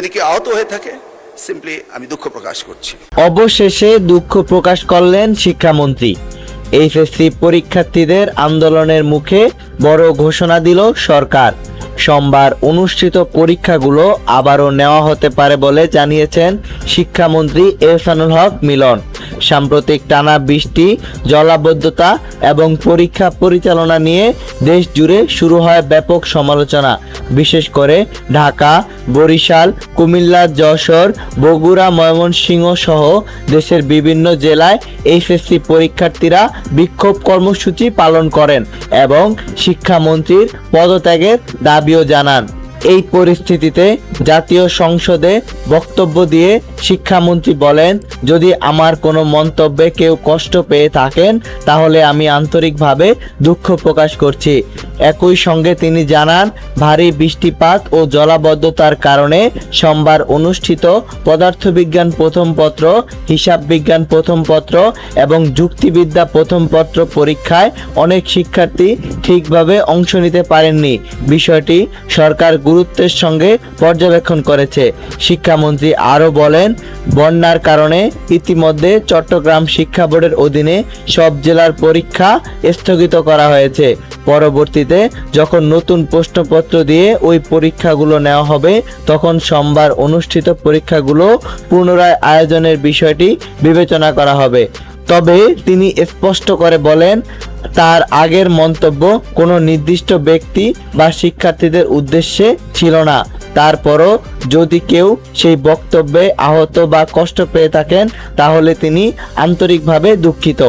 যদি কেউ আহত হয়ে থাকে সিম্পলি আমি দুঃখ প্রকাশ করছি। অবশেষে দুঃখ প্রকাশ করলেন শিক্ষামন্ত্রী। এইচএসসি পরীক্ষার্থীদের আন্দোলনের মুখে বড় ঘোষণা দিল সরকার। সোমবার অনুষ্ঠিত পরীক্ষাগুলো আবারও নেওয়া হতে পারে বলে জানিয়েছেন শিক্ষামন্ত্রী এহসানুল হক মিলন। সাম্প্রতিক টানা বৃষ্টি, জলাবদ্ধতা এবং পরীক্ষা পরিচালনা নিয়ে দেশ জুড়ে শুরু হয় ব্যাপক সমালোচনা। বিশেষ করে ঢাকা, বরিশাল, কুমিল্লা, যশোর, বগুড়া, ময়মনসিংহ সহ দেশের বিভিন্ন জেলায় এইচএসসি পরীক্ষার্থীরা বিক্ষোভ কর্মসূচি পালন করেন এবং শিক্ষামন্ত্রীর পদত্যাগের দাবিও জানান। এই পরিস্থিতিতে জাতীয় সংসদে বক্তব্য দিয়ে শিক্ষামন্ত্রী বলেন, যদি আমার কোনো মন্তব্যে কেউ কষ্ট পেয়ে থাকেন তাহলে আমি আন্তরিকভাবে দুঃখ প্রকাশ করছি। একই সঙ্গে তিনি জানান, ভারী বৃষ্টিপাত ও জলাবদ্ধতার কারণে সোমবার অনুষ্ঠিত পদার্থবিজ্ঞান প্রথম পত্র, হিসাব বিজ্ঞান প্রথম পত্র এবং যুক্তিবিদ্যা প্রথম পত্র পরীক্ষায় অনেক শিক্ষার্থী ঠিকভাবে অংশ নিতে পারেননি। বিষয়টি সরকার গুরুত্বের সঙ্গে পর্যবেক্ষণ করেছে। শিক্ষামন্ত্রী আরও বলেন, বন্যার কারণে ইতিমধ্যে চট্টগ্রাম শিক্ষা বোর্ডের অধীনে সব জেলার পরীক্ষা স্থগিত করা হয়েছে। পরবর্তীতে যখন নতুন প্রশ্নপত্র দিয়ে ওই পরীক্ষাগুলো নেওয়া হবে তখন সোমবার অনুষ্ঠিত পরীক্ষাগুলো পুনরায় আয়োজনের বিষয়টি বিবেচনা করা হবে। তবে তিনি স্পষ্ট করে বলেন, তার আগের মন্তব্য কোনো নির্দিষ্ট ব্যক্তি বা শিক্ষার্থীদের উদ্দেশ্যে ছিল না। তারপরও যদি কেউ সেই বক্তব্যে আহত বা কষ্ট পেয়ে থাকেন তাহলে তিনি আন্তরিকভাবে দুঃখিত।